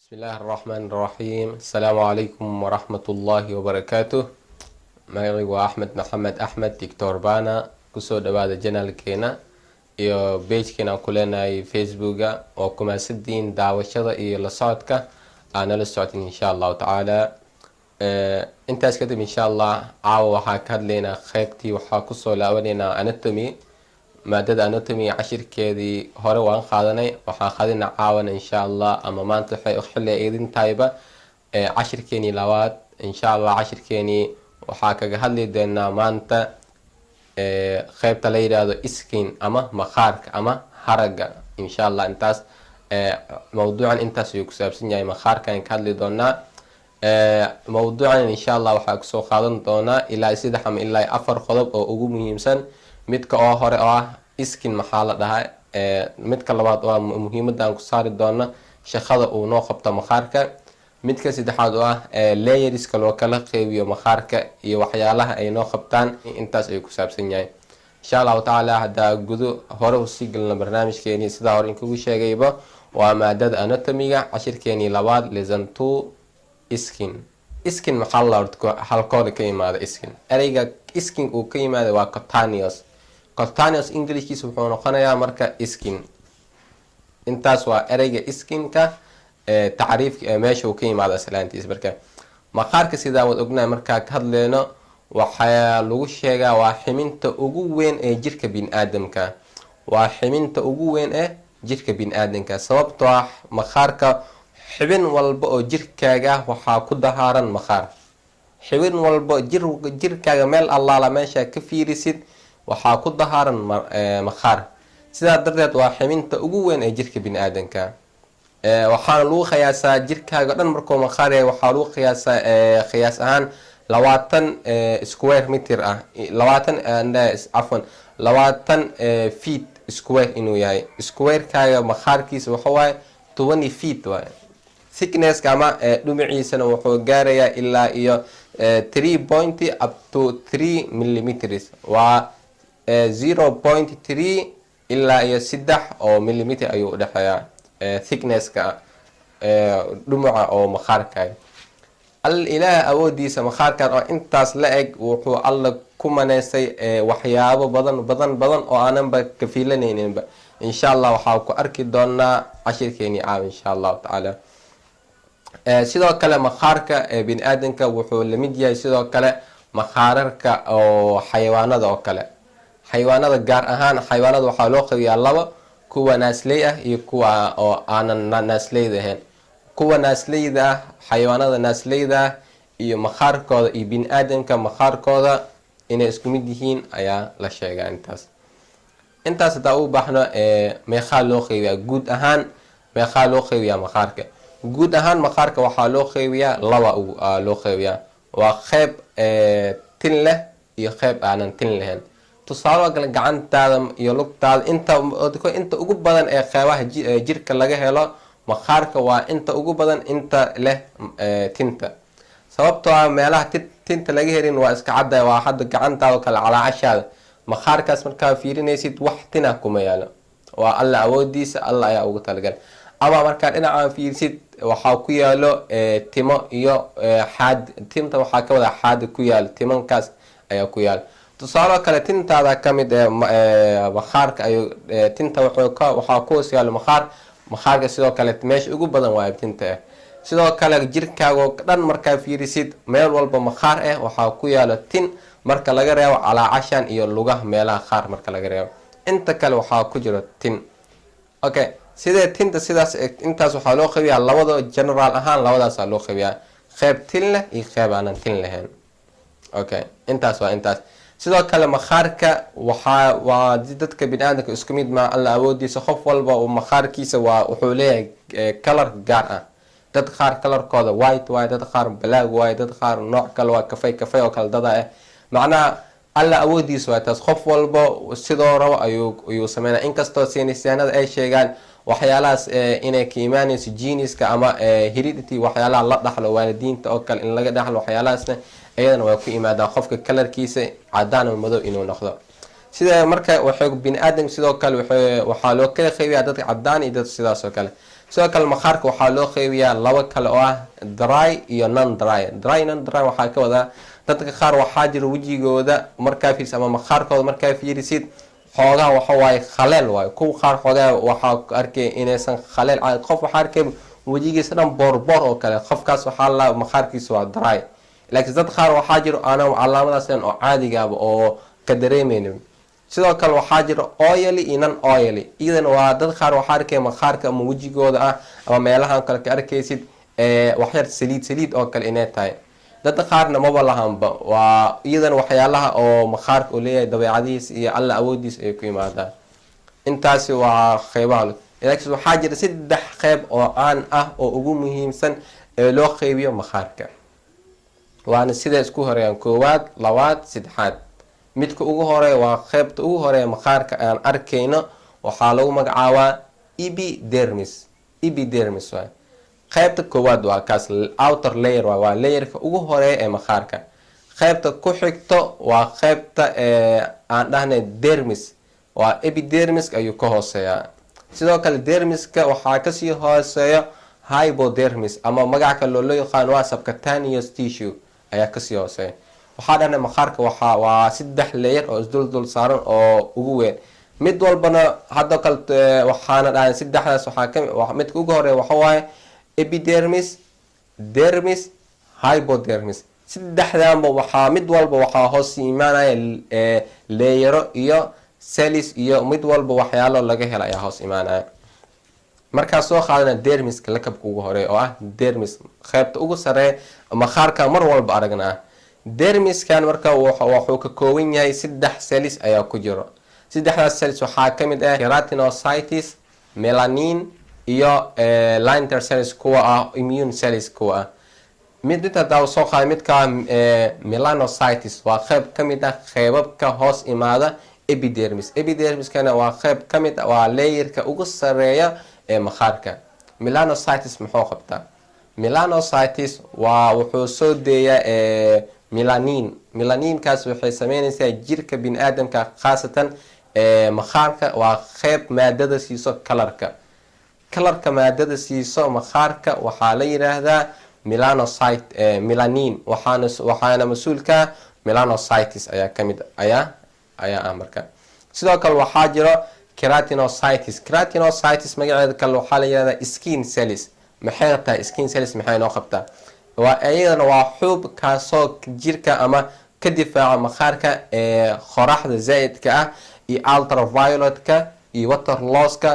بسم الله الرحمن الرحيم. السلام عليكم ورحمة الله وبركاته. magacaygu waa axmed maxamed axmed dictor bana. kusoo dhawaada janaalkeena iyo beejkeena aan ku leenahay facebooka oo kumaasadiin daawashada iyo la socodka aan nala socotin insha allahu tacaala. intaas kadib insha allah caawa waxaa ka hadlaynaa qeybtii waxaa kusoo laabanaynaa anatomy. maadada anatomy cashirkeedii hore waan qaadanay, waxaan qaadina caawana insha allah ama maanta waxay xilli idin tahayba cashirkeenii labaad insha allah. cashirkeenii waxaa kaga hadli doonaa maanta qeybta la yidhaahdo skin ama maqaarka ama haraga insha allah. intaas mawduucan intaas ayuu ku saabsan yahay, maqaarkaan ka hadli doonaa. mawduucan insha allah waxaa kusoo qaadan doonaa ilaa 3 ama ilaa 4 qodob oo ugu muhiimsan. midka oo hore oo ah skin maxaa la dhahaa, midka labaad oo ah muhiimada aan ku saari doono shaqada uu noo qabto maqaarka, midka saddexaad oo ah layerska loo kala qeybiyo maqaarka iyo waxyaalaha ay noo qabtaan. intaas ayuu ku saabsan yahay insha allahu tacaala. haddaa gudo hore usii galno barnaamijkeenii sidaa hore inkugu sheegayba waa maadada anatomiga cashirkeenii labaad lesson 2 skin. skin maxaa la halkooda ka imaada skin. ereyga skin uu ka yimaada waa cutaneous. cutaneous englishkiisa wuxuu noqonayaa marka skin. intaas waa ereyga skinka tacriifka meesha uu ka yimaado aslaantiisa. marka maqaarka sidaa waad ognahay markaa ka hadleyno waxaa lagu sheegaa waa ximinta ugu weyn ee jirka biniaadamka. waa ximinta ugu weyn ee jirka biniaadamka sababtoo ah maqaarka xibin walba oo jirkaaga waxaa ku dahaaran maqaar. xibin walba jirkaaga meel allaala meesha ka fiirisid waxaa ku dahaaran maqaar. sidaa darteed waa ximinta ugu weyn ee jirka biniaadamka. waxaana lagu qiyaasaa jirkaaga dhan markuu maqaar yahay waxaa lagu qiyaasaa qiyaas ahaan 20 square meter ah, 20 feet square inuu yahay. squarekaaga maqaarkiisa waxawaaye 20 feet waaye. thicknesska ama dhumuciisana wuxuu gaarayaa ilaa iyo 3 up to 3 millimeters. waa 0.3 ilaa iyo 3 oo millimeter ayuu udhexeeyaa thicknesska dhumuca oo maqaarkaaga. ilaah awoodiisa maqaarkan oo intaas la eg wuxuu alla ku maneysay waxyaabo badan oo aananba ka fiilanayninba. insha allah waxaa ku arki doonaa cashirkeenii caawa insha allahu tacaala. sidoo kale maqaarka biniaadamka wuxuu lamid yahay sidoo kale maqaararka oo xayawaanada oo kale. xayawaanada gaar ahaan xayawaanada waxaa loo qeybiyaa laba, kuwa naasley ah iyo kuwa oo aanan naasleyda ahayn. kuwa naasleyda ah, xayawaanada naasleyda ah iyo maqaarkooda iyo biniaadamka maqaarkooda inay isku mid yihiin ayaa la sheegaa. intaas hadaa u baxno meeqaa loo qeybiyaa guud ahaan. meeqaa loo qeybiyaa maqaarka guud ahaan. maqaarka waxaa loo qeybiyaa laba loo qeybiyaa. waa qeyb tin leh iyo qeyb aanan tin lahayn. tusaalo kale gacantaada iyo lugtaada inta ugu badan ee qeybaha jirka laga helo maqaarka waa inta ugu badan inta leh tinta. sababtoo ah meelaha tinta laga helin waa iska cadda. waa hadda gacantaada kale calaacashaada maqaarkaas markaa fiirinaysid wax tina kuma yaalo. waa alla awoodiisa, alla ayaa ugu talagalay. ama markaa dhinacaan fiirsid waxaa ku yaalo timo iyo xaad. tinta waxaa ka wada xaada ku yaalo, timankaas ayaa ku yaalo. tusaalo kale tintaada kamid maqaarka ayuu tinta waxaa ku hoos yaalo maqaarka sidoo kale meesha ugu badan waa tinta ah. sidoo kale jirkaago dhan markaa fiirisid meel walba maqaar ah waxaa ku yaalo tin marka laga reebo calaacashan iyo lugaha meelaha qaar marka laga reebo. inta kale waxaa ku jiro tin. okay, sidee tinta sidaas intaas waxaa loo qeybiyaa labada general ahaan labadaasaa loo qeybiyaa, qeyb tin leh iyo qeyb aanan tin lahayn. okay, intaas waa intaas. sidoo kale maqaarka waa dadka biniaadamka isku mid maa alla awoodiisa. qof walba maqaarkiisa wuxuu leeyahay kalar gaar ah. dad qaar kalarkooda white waaye, dad qaar black waaye, dad qaar nooc kale waa kafay oo kale dada ah. macnaha alla awoodiisa waa taas. qof walba sidoo rabo ayuu sameynaa. inkastoo saynisyahanada ay sheegaan waxyaalahaas inay ka imaanayso geniska ama heredity, waxyaalaha la dhaxlo waalidiinta oo kale in laga dhaxlo waxyaalahaasna iyadana waa ku imaadaa qofka kalarkiisa cadaan ama madow inuu noqdo. sida marka waxay biniaadam sidoo kale waxaa loo kala qeybiyaa dadka cadaan iyo dad sidaas oo kale. sidoo kale maqaarka waxaa loo qeybiyaa laba kale oo ah dry iyo non dry. Dry non dry waxaa ka wadaa dadka qaar waxaa jira wejigooda markaa fiirisid ama maqaarkooda markaa fiirisid xoogaa waxa waaye khaleel waaye. kuwa qaar xoogaa waxaa arkay inaysan khaleel caadi, qof waxaa arkay wejigiisa dhan boorboor oo kale, qofkaas waxaa la maqaarkiisa waa dry. laakiin dad qaar waxaa jiro aanan calaamadaas leen oo caadigaaba oo ka dareemeynin. sidoo kale waxaa jira oily iyo non oily, iyadana waa dad qaar waxaa arkay maqaarka ama wejigooda ah ama meelahan kale ka arkaysid waxyar saliid oo kale inay tahay. dadka qaarna maba lahanba, waa iyadana waxyaalaha oo maqaarka uu leeyahay dabeecadihiisa iyo alla awoodiisa ay ku yimaadaan. intaasi waa qeybaha. laakiin waxaa jira 3 qeyb oo caan ah oo ugu muhiimsan ee loo qeybiyo maqaarka, waana sida isku horeeyaan koowaad, labaad, saddexaad. midka ugu horeeya waa qeybta ugu horeeya maqaarka aan arkayno, waxaa lagu magacaabaa epidermis. epidermis waay qeybta koowaad, waa kaas outer layer waa layerka ugu horeeya ee maqaarka. qeybta ku xigto waa qeybta aan dhahnay dermis, waa epidermiska ayuu ka hooseeyaa. sidoo kale dermiska waxaa kasii hooseeya hypodermis ama magaca kale loo yaqaan waa subcutaneous tissue ayaa kasii hooseeya. waxaa dhahnay maqaarka waa 3 layer oo isduldul saaran oo ugu weyn. mid walbana hadda kale waxaana dhahnay 3daas waxaa midka ugu horeeya waxa waaye epidermis, dermis, hypodermis. 3daanba waxaa mid walba waxaa hoos imaanaya layero iyo cells iyo mid walba waxyaalo laga hela ayaa hoos imaanaya. markaa soo qaadana dermiska lakabka ugu horeeya oo ah dermis, qeybta ugu sareeya maqaarka mar walba aragnaa. dermiskan marka wuxuu ka kooban yahay 3 cells ayaa ku jiro. 3daas cells waxaa kamid ah keratinocytes, melanin iyo linear cells kuwa ah immune cells kuwa ah. mid hadaa soo qaaday midka melanocytes waa qeyb kamid ah qeybabka hoos imaada epidermis. epidermiskana waa qeyb kamid ah, waa layerka ugu sareeya ee maqaarka. melanocytes muxuu qabtaa? melanocytes waa wuxuu soo deeyaa melanin. melaninkaas waxay sameynaysaa jirka biniaadamka khaasatan maqaarka, waa qeyb maadada siiso kalarka. maadada siiso maqaarka waxaa la yiraahdaa melanocyte melanin, waxaana mas-uulka melanocytes ayaa kamid ayaa marka. sidoo kale waxaa jiro keratinocytes. keratinocytes magaceeda kale waxaa la yirahdaa skin cells. maxay tahay skin cells? maxay noo qabtaa? waa iyadana waa xuub kaasoo jirka ama ka difaaca maqaarka qoraxda zaaidka ah iyo ultravioletka iyo water losska,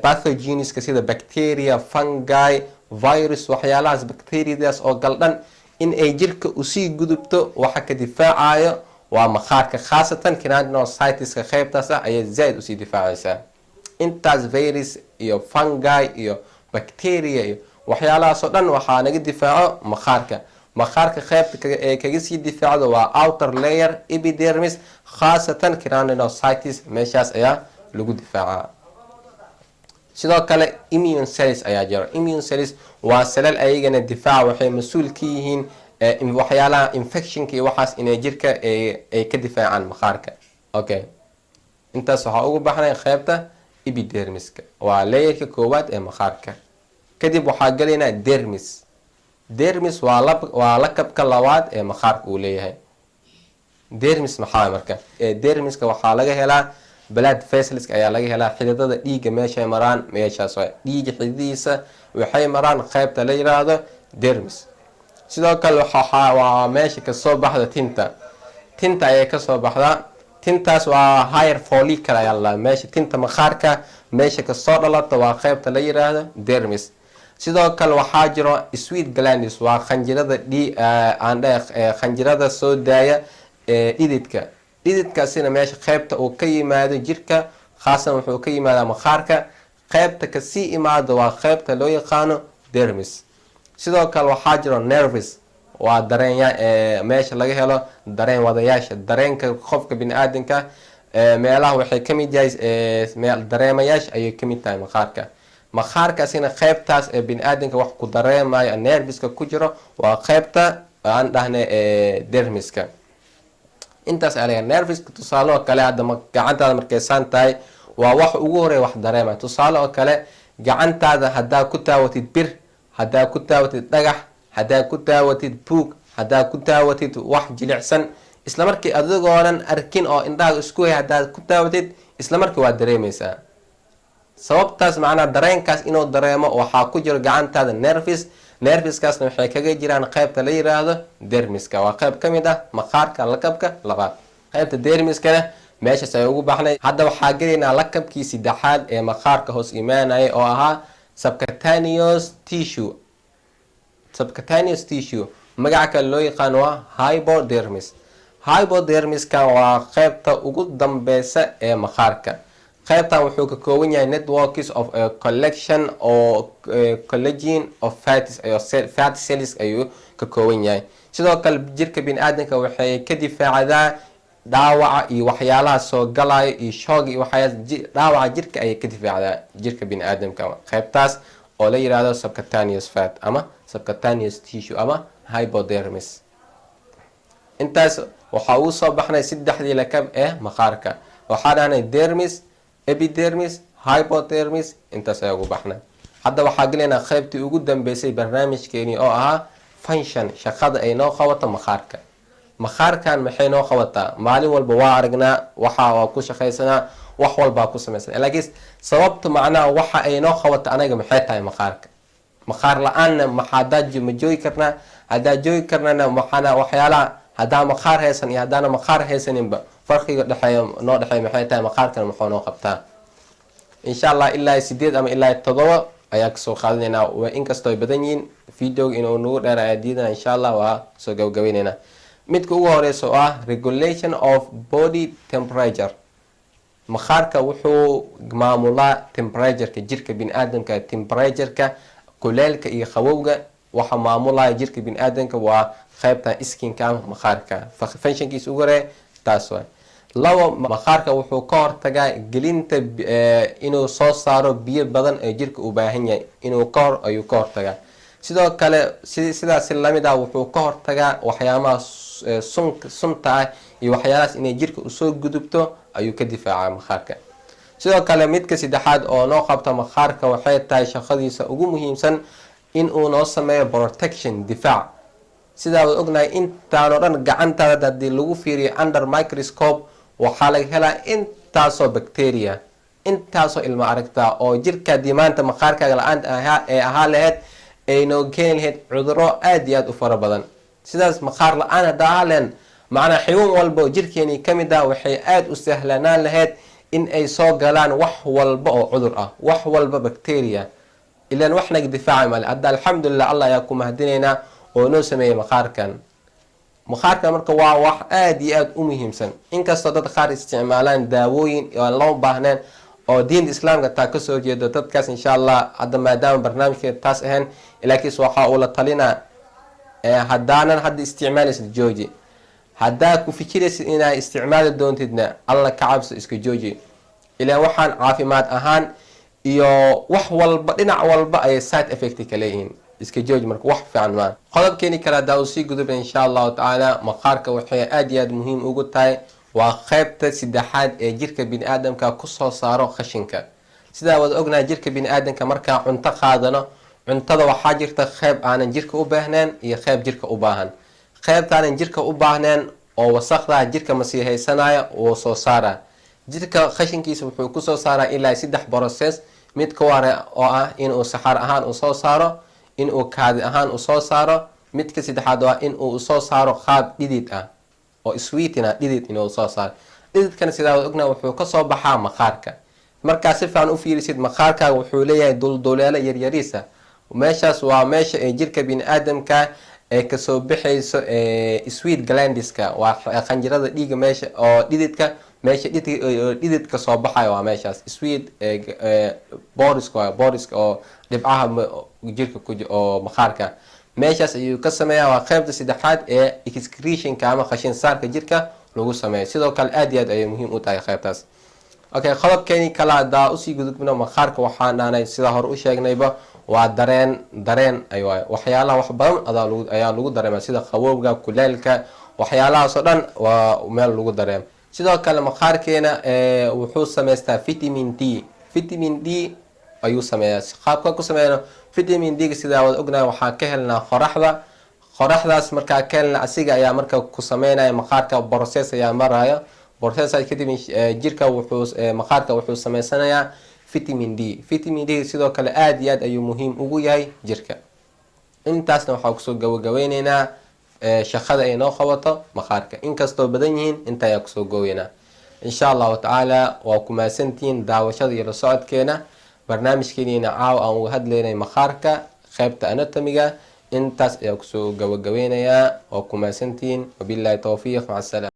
pathogenska sida bacteria, fungi, virus, waxyaalahaas bacteriadaas oo galdhan in ay jirka usii gudubto waxa ka difaacayo waa maqaarka, khaasatan keratinocyteska qeybtaas ah ayay zaaid usii difaacaysaa. intaas virus iyo fungi iyo bacteria iyo waxyaalahaas oo dhan waxaa naga difaaco maqaarka. maqaarka qeybta ee kaga sii difaacdo waa outer layer epidermis, khaasatan keratinocytes meeshaas ayaa lagu difaacaa. sidoo kale immune cells ayaa jiro. immune cells waa salal ayagana difaac, waxay mas-uul ka yihiin waxyaalaha infectionka iyo waxaas inay jirka ay ka difaacaan maqaarka. okay, intaas waxaa ugu baxnay qeybta epidermiska, waa layerka koowaad ee maqaarka. kadib waxaa galaynaa dermis. dermis waa lakabka labaad ee maqaarka uu leeyahay. dermis maxaa marka? dermiska waxaa laga helaa blood vessels ayaa laga helaa, xididada dhiiga meeshay maraan, meeshaas waa dhiiga xididiisa waxay maraan qeybta la yiraahdo dermis. sidoo kale waa meesha kasoo baxda tinta ayay kasoo baxdaa. tintaas waa higher follicle ayaa la meesha tinta maqaarka meesha kasoo dhalata waa qeybta la yiraahdo dermis. sidoo kale waxaa jiro sweat glands, waa qanjirada qanjirada soo daaya dhididka. dhididkaasina meesha qeybta uu ka yimaado jirka, khaasan wuxuu ka yimaadaa maqaarka. qeybta kasii imaado waa qeybta loo yaqaano dermis. sidoo kale waxaa jiro nerves, waa dareenya meesha laga helo dareen wadayaasha, dareenka qofka biniaadamka meelaha waxay kamid yahay dareemayaasha ayay kamid tahay maqaarka. maqaarkaasina qeybtaas ee biniaadamka wax ku dareemayo nerveska ku jiro waa qeybta aan dhahnay dermiska. intaas ayaa nerveska. tusaale oo kale hadda gacantaada markay saan tahay waa wax ugu horeeya wax dareemaya. tusaale oo kale gacantaada haddaa ku taawatid bir, haddaa ku taawatid dhagax, haddaa ku taawatid buug, haddaa ku taawatid wax jilicsan, isla markii adigoonan arkin oo indhaha isku hay haddaad ku taawatid isla markii waad dareemaysaa. sababtaas macnaa dareenkaas inuu dareemo waxaa ku jiro gacantaada nerviskaasna waxay kaga jiraan qaybta la yiraahdo dermiska. waa qayb ka mid ah maqaarka lakabka labaad. qaybta dermiskana meeshaas ay ugu baxnay. hadda waxaa gelaynaa lakabkii saddexaad ee maqaarka hoos imaanaya oo ahaa subcutaneous tissue. subcutaneous tissue magaca kale loo yaqaan waa hypodermis. hypodermiska waa qaybta ugu dambeysa ee maqaarka. qaybtan wuxuu ka kooban yahay networks of a collection oo collagen of fatty cells ayuu ka kooban yahay. sidoo kale jirka biniaadanka waxay ka difaacdaa dhaawaca iyo waxyaalaha soo galaya iyo shoog iyo dhaawaca jirka ayay ka difaacdaa jirka biniaadamka. qaybtaas oo la yiraahdo subcutaneous fat ama subcutaneous tissue ama hypodermis. intaas waxaa uu soo baxnay saddexdii lakab ee maqaarka. waxaa dhahnay dermis, epidermis, hypodermis. intaas ayaa ugu baxnay. hadda waxaa gelaynaa qaybtii ugu dambeysay barnaamijkeeni oo ahaa function, shaqada ay noo qabato maqaarka. maqaarkan maxay noo qabataa? maalin walba waa aragnaa, waxa ku shaqaysanaa, wax walbaa ku samaysanaa, laakiin sababta macnaha waxa ay noo qabato anaga maxay tahay maqaarka? maqaar la-aanna ma joogi karnaa? haddaa joogi karnana maxana waxyaalaha haddaa maqaar haysan iyo haddaana maqaar haysaninba farqiga noo dhexeeya maxay tahay? maqaarkan muxuu noo qabtaa? insha allah ilaa 8 ama ilaa 7 ayaa kasoo qaadanaynaa. inkastoo ay badan yihiin videoga inuu nagu dheera ayaa diidana, insha allah waa soo gabagabaynaynaa. midka ugu horeysa oo ah regulation of body temperature. maqaarka wuxuu maamulaa temperatureka jirka biniaadamka. temperatureka kuleelka iyo qabowga waxa maamulaya jirka biniaadamka waa qaybtan skinka ama maqaarka. functionkiisa ugu horeeya taas waay. labo, maqaarka wuxuu ka hortagaa gelinta inuu soo saaro biyo badan ee jirka u baahan yahay ayuu ka hortagaa. sidoo kale sidaas lamid ah wuxuu ka hortagaa waxyaabaha sunta ah iyo waxyaalahaas inay jirka usoo gudubto ayuu ka difaacaa maqaarka. sidoo kale midka saddexaad oo noo qabta maqaarka waxay tahay shaqadiisa ugu muhiimsan inuu noo sameeyo protection, difaac. sidaa waad ognahay intaan oo dhan gacantaada hadii lagu fiiriyo under microscope waxaa laga helaa intaasoo bacteria, intaasoo ilma aragtaa oo jirka hadii maanta maqaarkaaga la-aan ee ahaa lahayd ay noo keeni lahayd cuduro aad iyo aad u fara badan. sidaas maqaar la-aan haddaa ahaa lahayn macnaa xibin walba oo jirkeeni kamid ah waxay aad u sahlanaan lahayd in ay soo galaan wax walba oo cudur ah, wax walba bacteria. ilaan wax naga difaaca male. hadda alxamdulilah allah ayaa ku mahadinaynaa oo noo sameeyay maqaarkan. maqaarka marka waa wax aad iyo aad u muhiimsan. inkastoo dad qaar isticmaalaan daawooyin aan loo baahneen oo diinta islaamka taa kasoo jeedo, dadkaas insha allah hadda maadaama barnaamijkeeda taas ahayn, laakiin waxaa uu la talinaa haddaanan hadda isticmaalaysid jooji. haddaa ku fikiraysid inaa isticmaali doontidna alla ka cabso, iska jooji. ilaan waxaan caafimaad ahaan iyo wax walba dhinac walba ayay side effect ka leeyihiin. iska jooji marka, wax fiican maa. qodobkeeni kale haddaa uu sii gudubna insha allahu tacaala, maqaarka waxay aad iyo aad muhiim ugu tahay. waa qaybta saddexaad ee jirka biniaadamka kusoo saaro qashinka. sidaa wada ognahay jirka biniaadamka markaa cunto qaadano, cuntada waxaa jirta qayb aanan jirka u baahneen iyo qayb jirka u baahan. qaybtaanan jirka u baahneen oo wasaqdaa jirka masii haysanaya wuu soo saaraa. jirka qashinkiisa wuxuu kusoo saaraa ilaa 3 process. midka hore oo ah inuu saxar ahaan u soo saaro, inuu kaadi ahaan u soo saaro. midka saddexaad waa inuu soo saaro qaab dhidid ah oo sweetina dhidid inuu soo saaro. dhididkan sidaa wada ognahay wuxuu kasoo baxaa maqaarka. markaa si fiican u fiirisid maqaarkaaga wuxuu leeyahay dulduleelo yaryariisa. meeshaas waa meesha ee jirka biniaadamka ee kasoo baxayso sweet glandiska, waa qanjirada dhiiga meesha oo dhididka, meesha dhididka soo baxayo waa meeshaas sweet boriska oo dhibcaha jirka oo maqaarka. meeshaas ayuu ka sameeyaa. waa qaybta saddexaad ee excretionka ama qashin saarka jirka lagu sameeyo. sidoo kale aad iyo aad ayay muhiim u tahay qaybtaas. okay, qodobkeeni kale haddaa usii gudubno maqaarka waxaan dhahnay sidaa hore u sheegnayba waa dareen ay waay. waxyaalaha wax badan ayaa lagu dareema sida qabowga, kuleelka, waxyaalahaasoo dhan waa meel lagu dareemo. sidoo kale maqaarkeena wuxuu samaystaa vitamin D. vitamin D ayuu sameeyaa. qaabka ku sameeyana vitamin D sidaa wada ognahay waxaan ka helnaa qoraxdaas markaa ka helna asiga ayaa marka ku sameynaya maqaarka process ayaa maraya. process kadib jirka maqaarka wuxuu sameysanayaa vitamin D sidoo kale aad iyo aad ayuu muhiim ugu yahay jirka. intaasna waxaa kusoo gabagabeyneynaa shaqada ay noo qabato maqaarka, inkastoo badan yihiin inta ayaa kusoo gooweynaa. insha allahu tacaala waa ku mahadsantihiin daawashada iyo la socodkeena barnaamijkeeniina caawa aan uga hadlaynay maqaarka qaybta anatomiga. intaas ayaa kusoo gabagabeynayaa. waa ku mahadsantihiin. wabillahi tawfiiq. maca asalaama.